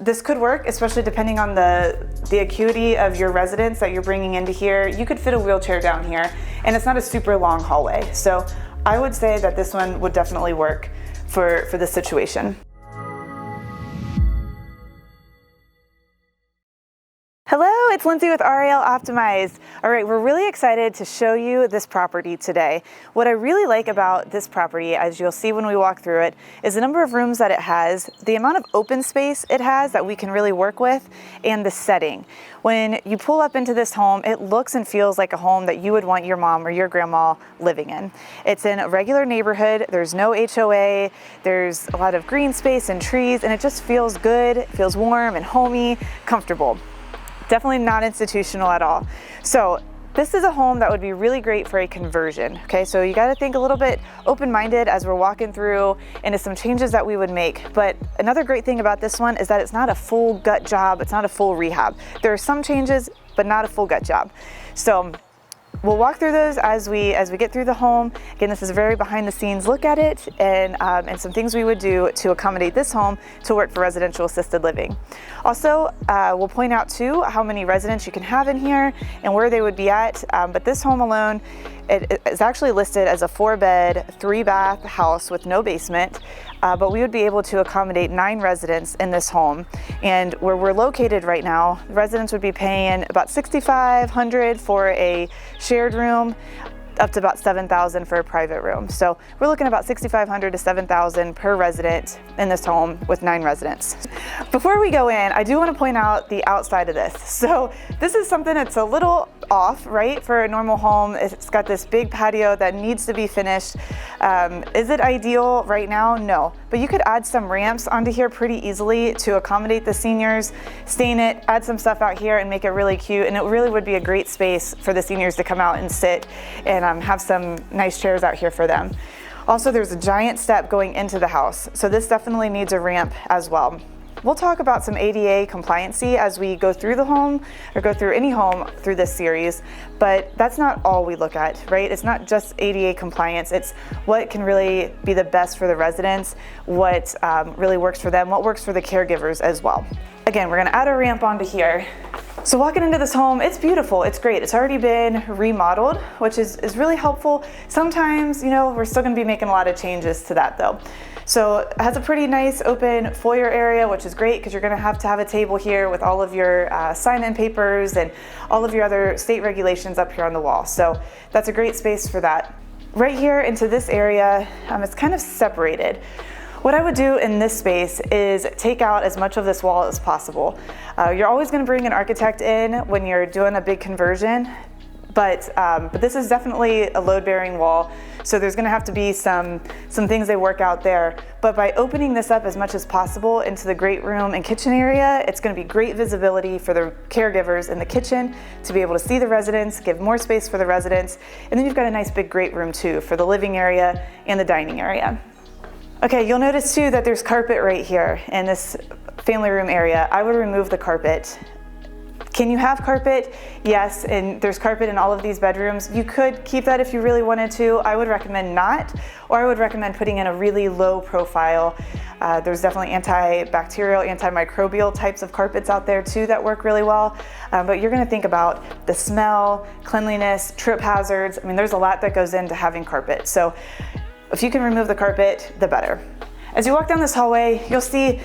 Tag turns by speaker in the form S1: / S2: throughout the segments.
S1: this could work, especially depending on the acuity of your residents that you're bringing into here. You could fit a wheelchair down here, and it's not a super long hallway. So I would say that this one would definitely work for this situation. Hello, it's Lindsay with RAL Optimized. All right, we're really excited to show you this property today. What I really like about this property, as you'll see when we walk through it, is the number of rooms that it has, the amount of open space it has that we can really work with, and the setting. When you pull up into this home, it looks and feels like a home that you would want your mom or your grandma living in. It's in a regular neighborhood, there's no HOA, there's a lot of green space and trees, and it just feels good, it feels warm and homey, comfortable. Definitely not institutional at all. So this is a home that would be really great for a conversion. Okay, so you got to think a little bit open-minded as we're walking through into some changes that we would make. But another great thing about this one is that it's not a full gut job. It's not a full rehab. There are some changes, but not a full gut job. So we'll walk through those as we get through the home. Again, this is a very behind the scenes look at it and some things we would do to accommodate this home to work for residential assisted living. Also, we'll point out too how many residents you can have in here and where they would be at. But this home alone, it is actually listed as a 4-bed, 3-bath house with no basement. But we would be able to accommodate 9 residents in this home. And where we're located right now, residents would be paying about $6,500 for a shared room, up to about $7,000 for a private room. So we're looking at about $6,500 to $7,000 per resident in this home with 9 residents. Before we go in, I do want to point out the outside of this. So this is something that's a little off, right, for a normal home. It's got this big patio that needs to be finished. Is it ideal right now? No, but you could add some ramps onto here pretty easily to accommodate the seniors, stain it, add some stuff out here and make it really cute, and it really would be a great space for the seniors to come out and sit and have some nice chairs out here for them. Also, there's a giant step going into the house, so this definitely needs a ramp as well. We'll talk about some ADA compliancy as we go through the home or go through any home through this series, but that's not all we look at, right? It's not just ADA compliance, it's what can really be the best for the residents, what really works for them, what works for the caregivers as well. Again, we're gonna add a ramp onto here. So walking into this home, it's beautiful, it's great. It's already been remodeled, which is really helpful. Sometimes, we're still gonna be making a lot of changes to that though. So it has a pretty nice open foyer area, which is great because you're gonna have to have a table here with all of your sign-in papers and all of your other state regulations up here on the wall. So that's a great space for that. Right here into this area, it's kind of separated. What I would do in this space is take out as much of this wall as possible. You're always going to bring an architect in when you're doing a big conversion, but this is definitely a load-bearing wall, so there's going to have to be some things they work out there. But by opening this up as much as possible into the great room and kitchen area, it's going to be great visibility for the caregivers in the kitchen to be able to see the residents, give more space for the residents, and then you've got a nice big great room too for the living area and the dining area. Okay, you'll notice too that there's carpet right here in this family room area. I would remove the carpet. Can you have carpet? Yes, and there's carpet in all of these bedrooms. You could keep that if you really wanted to. I would recommend not, or I would recommend putting in a really low profile. There's definitely antibacterial, antimicrobial types of carpets out there too that work really well. But you're gonna think about the smell, cleanliness, trip hazards. I mean, there's a lot that goes into having carpet. So if you can remove the carpet, the better. As you walk down this hallway, you'll see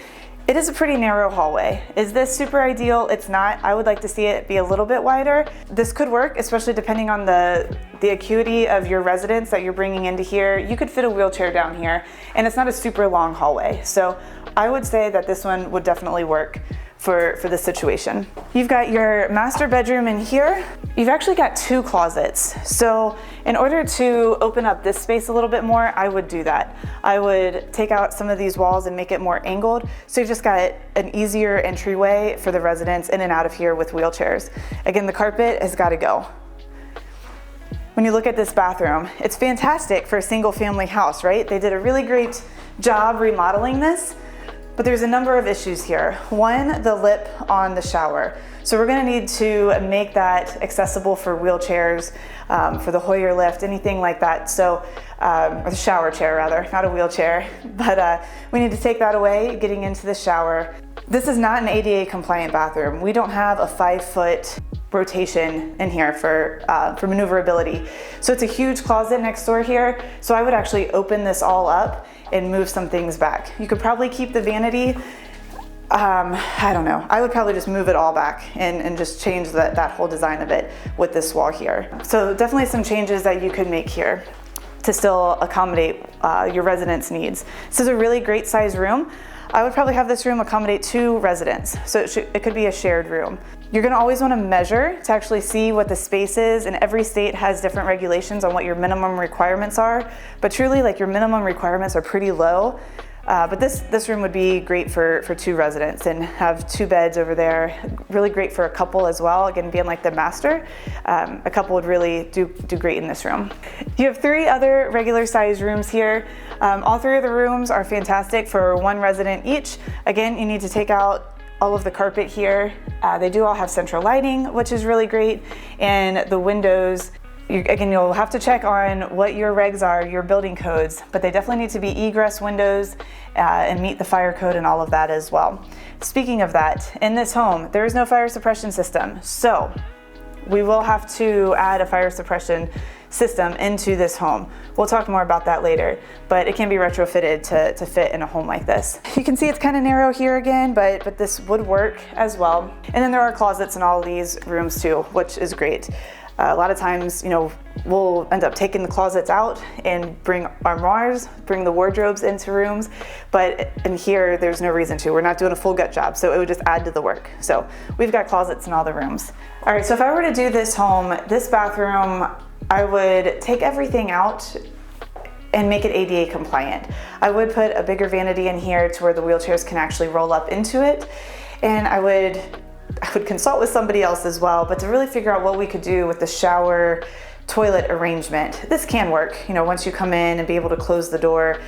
S1: it is a pretty narrow hallway. Is this super ideal? It's not. I would like to see it be a little bit wider. This could work, especially depending on the acuity of your residents that you're bringing into here. You could fit a wheelchair down here, and it's not a super long hallway. So I would say that this one would definitely work for this situation. You've got your master bedroom in here. You've actually got 2 closets. So in order to open up this space a little bit more, I would do that. I would take out some of these walls and make it more angled. So you've just got an easier entryway for the residents in and out of here with wheelchairs. Again, the carpet has got to go. When you look at this bathroom, it's fantastic for a single family house, right? They did a really great job remodeling this. But there's a number of issues here. One, the lip on the shower. So we're gonna need to make that accessible for wheelchairs, for the Hoyer lift, anything like that. So, or the shower chair rather, not a wheelchair. But we need to take that away getting into the shower. This is not an ADA compliant bathroom. We don't have a 5-foot rotation in here for maneuverability. So it's a huge closet next door here. So I would actually open this all up and move some things back. You could probably keep the vanity. I don't know. I would probably just move it all back and just change that whole design of it with this wall here. So definitely some changes that you could make here to still accommodate your residents' needs. This is a really great size room. I would probably have this room accommodate 2 residents. So it could be a shared room. You're gonna always wanna measure to actually see what the space is, and every state has different regulations on what your minimum requirements are. But truly, like, your minimum requirements are pretty low. But this room would be great for 2 residents and have 2 beds over there. Really great for a couple as well. Again, being like the master, a couple would really do great in this room. You have 3 other regular size rooms here. All 3 of the rooms are fantastic for 1 resident each. Again, you need to take out all of the carpet here. They do all have central lighting, which is really great. And the windows, again, you'll have to check on what your regs are, your building codes, but they definitely need to be egress windows and meet the fire code and all of that as well. Speaking of that, in this home, there is no fire suppression system. So we will have to add a fire suppression system into this home. We'll talk more about that later, but it can be retrofitted to fit in a home like this. You can see it's kind of narrow here again, but this would work as well. And then there are closets in all of these rooms too, which is great. A lot of times, you know, we'll end up taking the closets out and bring armoires, bring the wardrobes into rooms, but in here, there's no reason to. We're not doing a full gut job, so it would just add to the work. So we've got closets in all the rooms. All right, so if I were to do this home, this bathroom, I would take everything out and make it ADA compliant. I would put a bigger vanity in here to where the wheelchairs can actually roll up into it, and I would consult with somebody else as well, but to really figure out what we could do with the shower toilet arrangement. This can work, you know, once you come in and be able to close the door,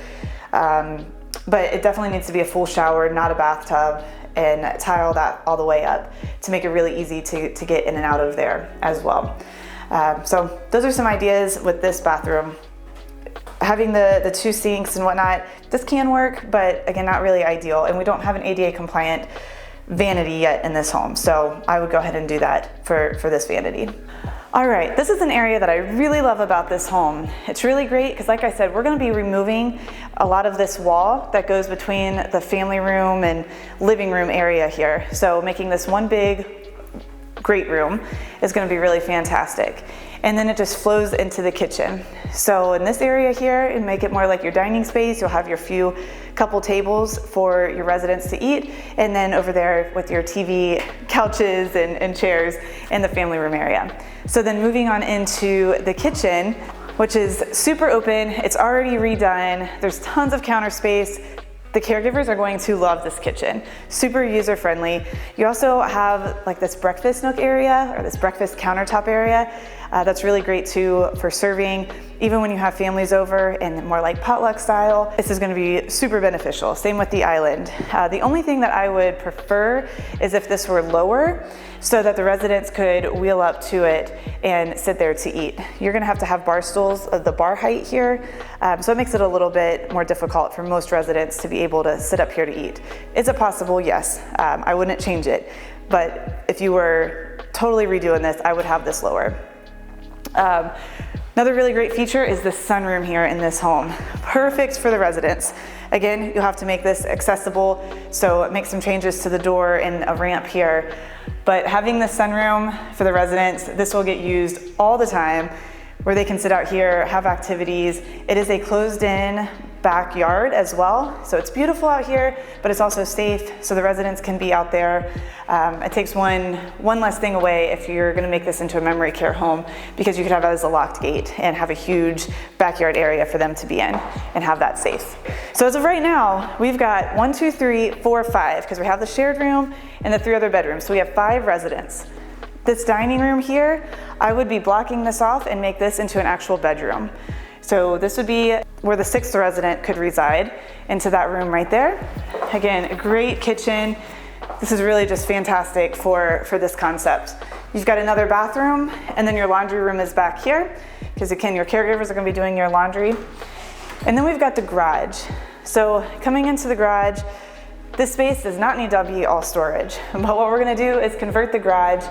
S1: but it definitely needs to be a full shower, not a bathtub, and tile that all the way up to make it really easy to get in and out of there as well. So those are some ideas with this bathroom. Having the 2 sinks and whatnot, this can work, but again, not really ideal, and we don't have an ADA compliant vanity yet in this home, so I would go ahead and do that for this vanity. All right, this is an area that I really love about this home. It's really great because, like I said, we're going to be removing a lot of this wall that goes between the family room and living room area here, so making this one big great room is going to be really fantastic. And then it just flows into the kitchen. So in this area here, and make it more like your dining space, you'll have your couple tables for your residents to eat, and then over there with your TV, couches, and chairs in the family room area. So then moving on into the kitchen, which is super open, it's already redone, there's tons of counter space. The caregivers are going to love this kitchen. Super user friendly. You also have like this breakfast nook area, or this breakfast countertop area. That's really great too for serving, even when you have families over and more like potluck style. This is going to be super beneficial. Same with the island. The only thing that I would prefer is if this were lower, so that the residents could wheel up to it and sit there to eat. You're going to have bar stools of the bar height here, so it makes it a little bit more difficult for most residents to be able to sit up here to eat. Is it possible? Yes. I wouldn't change it, but if you were totally redoing this, I would have this lower. Another really great feature is the sunroom here in this home. Perfect for the residents. Again, you'll have to make this accessible, so make some changes to the door and a ramp here. But having the sunroom for the residents, this will get used all the time, where they can sit out here, have activities. It is a closed-in backyard as well, so it's beautiful out here, but it's also safe, so the residents can be out there. It takes one less thing away if you're going to make this into a memory care home, because you could have it as a locked gate and have a huge backyard area for them to be in and have that safe. So as of right now, we've got 1, 2, 3, 4, 5, because we have the shared room and the 3 other bedrooms, so we have 5 residents. This dining room here, I would be blocking this off and make this into an actual bedroom. So this would be where the 6th resident could reside, into that room right there. Again, a great kitchen. This is really just fantastic for this concept. You've got another bathroom, and then your laundry room is back here, because again, your caregivers are going to be doing your laundry. And then we've got the garage. So coming into the garage, This space does not need to be all storage, but what we're gonna do is convert the garage.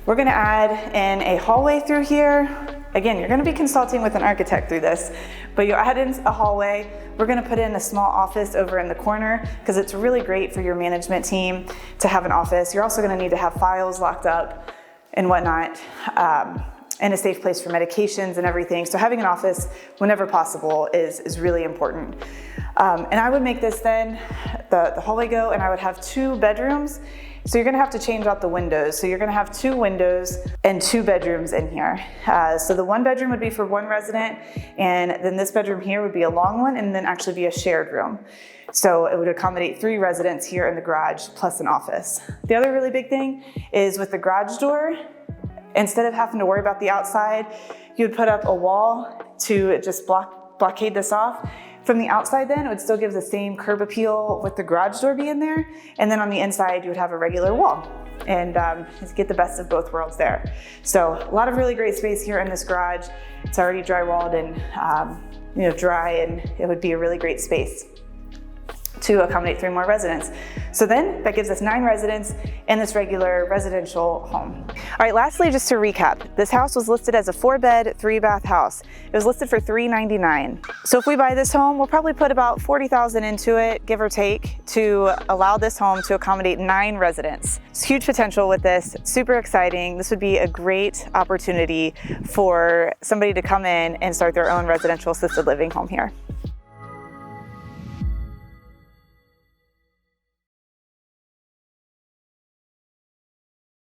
S1: We're gonna add in a hallway through here. Again, you're gonna be consulting with an architect through this, but you'll add in a hallway. We're gonna put in a small office over in the corner because it's really great for your management team to have an office. You're also gonna need to have files locked up and whatnot, and a safe place for medications and everything. So having an office whenever possible is really important. And I would make this then, the hallway go, and I would have 2 bedrooms. So you're gonna have to change out the windows. So you're gonna have 2 windows and 2 bedrooms in here. So the 1 bedroom would be for 1 resident, and then this bedroom here would be a long one and then actually be a shared room. So it would accommodate 3 residents here in the garage plus an office. The other really big thing is with the garage door, instead of having to worry about the outside, you would put up a wall to just blockade this off. From the outside then, it would still give the same curb appeal with the garage door being there. And then on the inside, you would have a regular wall and just get the best of both worlds there. So a lot of really great space here in this garage. It's already drywalled and dry, and it would be a really great space to accommodate 3 more residents. So then that gives us 9 residents in this regular residential home. All right, lastly, just to recap, this house was listed as a 4-bed, 3-bath house. It was listed for $399. So if we buy this home, we'll probably put about $40,000 into it, give or take, to allow this home to accommodate 9 residents. It's huge potential with this, super exciting. This would be a great opportunity for somebody to come in and start their own residential assisted living home here.